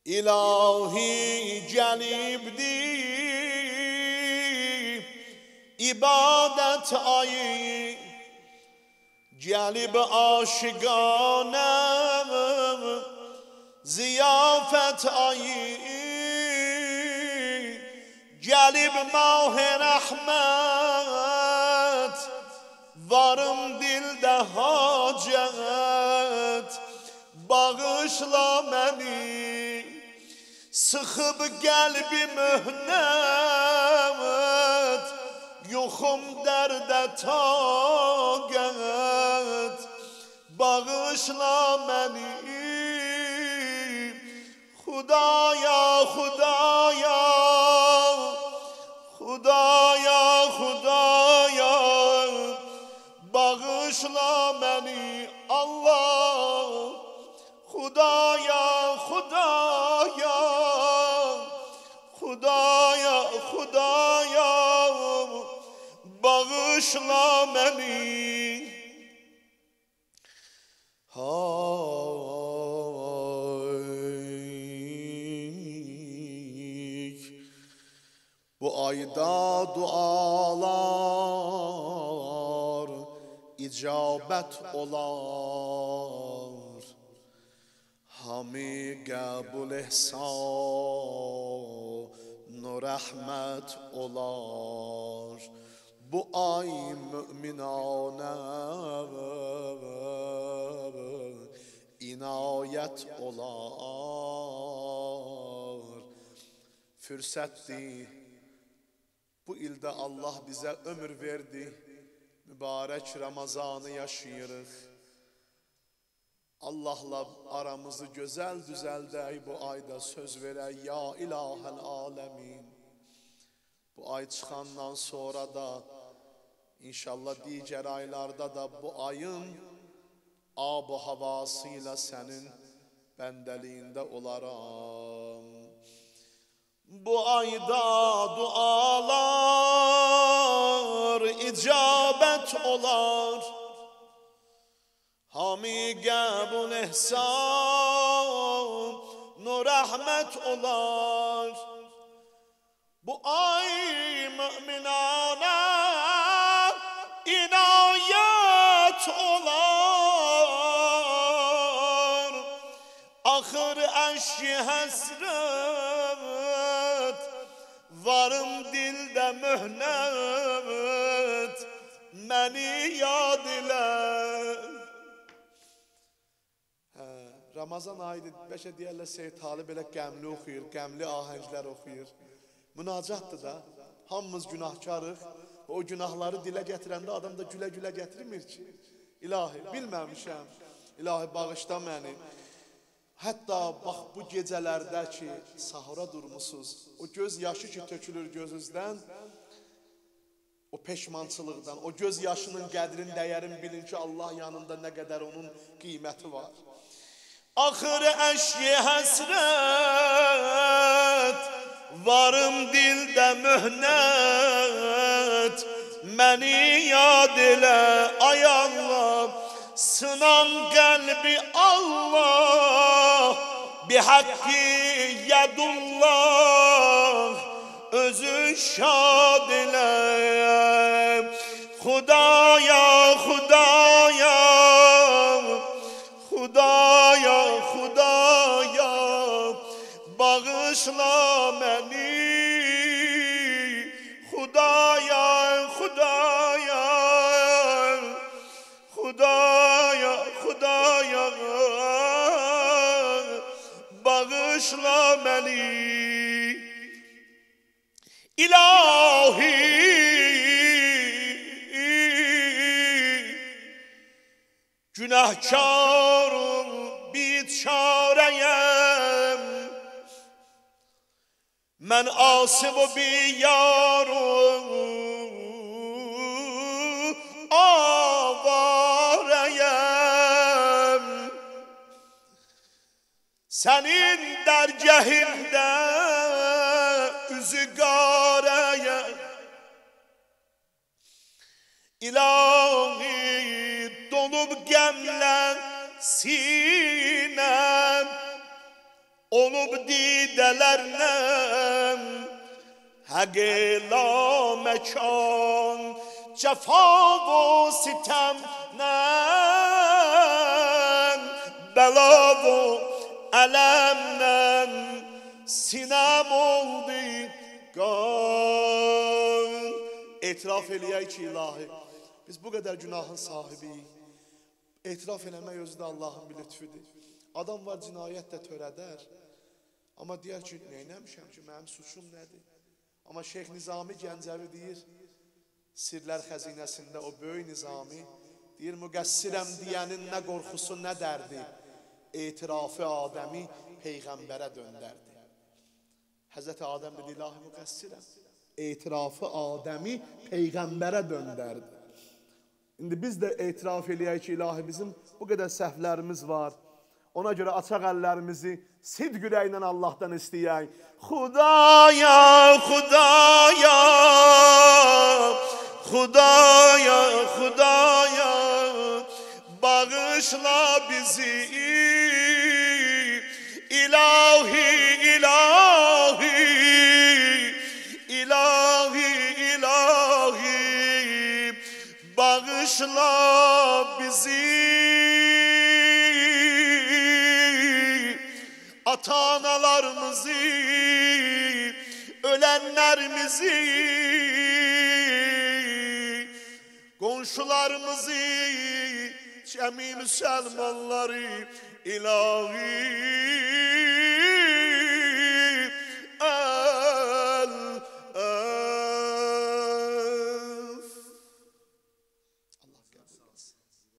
İlahi gəlibdi ibadet ayı, gəlib aşıqanə ziyafet ayı, gəlib mah-ı rəhmət, varım dildə hacət, bağışla məni, sıxıb qəlbi mühnət, yoxum dərdə taqət, bağışla məni, Xudaya, Xudaya, Xudaya, Xudaya, bağışla məni, Allah, Xudaya, Xudaya, Xudaya, Xudaya, bağışla məni. Bu ayda dualar icabət olar, hami qəbul ehsan-u rəhmət olar. Bu ay müminanə inayət olar. Fürsətdir, bu ildə Allah bizə ömür verdi, mübarək Ramazanı yaşayırıq. Allahla aramızı gözəl düzəldək, bu ayda söz verək, ya ilahəl aləmin. Bu ay çıxandan sonra da, İnşallah digər aylarda da bu ayın ab-ı havası ilə sənin bəndəliyində olaram. Bu ayda dualar icabət olar, hami qəbul ehsan-u rəhmət olar. Bu ay müminanə inayət olar, axır əşki həsrət, varım dildə mühnət, məni yad ilə. Ramazan ayıdır, bəlkə deyərlər Seyyid Talib elə qəmli oxuyur, qəmli ahənglər oxuyur. Münacatdır da, hamımız günahkarıq. O günahları dilə gətirəndə adam da gülə-gülə gətirmir ki. İlahi, bilməmişəm, İlahi bağışla məni. Hətta bax bu gecələrdə ki, sahura durmusunuz, o göz yaşı ki tökülür gözünüzdən, o peşmançılıqdan, o göz yaşının qədrin, dəyərin bilin ki, Allah yanında nə qədər onun qiyməti var. Axır əşki həsrət, varım dildə mühnət, məni yad elə, ay Allah, sınan qəlbi Allah, bihaqqi yədullah, özü şad elə. Xudaya, Xudaya, Xudaya, Xudaya, bağışla məni, Xudaya, Xudaya, Xudaya, Xudaya, bağışla məni. İlahi günahkarım, biçarəyəm, mən asib o biyarım, avarəyəm, sənin dərgəhində üzü qarəyəm. İlahi dolub qəmlə sinem, o olub didələrlə həqela məkan cəfa və sitəmlə bəla və ələmlə sinem oldu qan. Etiraf eləyək ki, ilahi, biz bu qədər günahın sahibiyik. Etiraf eləmək özü də Allahın bir lütfüdür. Adam var, cinayət də törədər. Amma deyər ki, neynəmişəm ki, mənim suçum nədir? Amma Şeyx Nizami Gəncəvi deyir, Sirlər Xəzinəsində o böyük Nizami, deyir, müqəssirəm deyənin nə qorxusu, nə dərdi, etirafı Adəmi Peyğəmbərə döndərdi. Həzrəti Adəm dedi, ilahi müqəssirəm. Etirafı Adəmi Peyğəmbərə döndərdi. İndi biz də etiraf eləyək ki, ilahi, bizim bu qədər səhvlərimiz var. Ona görə açaq əllərimizi sidq ürəklə Allahdan istəyək. Xudaya, Xudaya, Xudaya, Xudaya, bağışla bizi, ilahi, ilahi, ilahi, ilahi, bağışla bizi. Ata-analarımızı, ölenlerimizi, komşularımızı, cemi Müslümanları, ilahi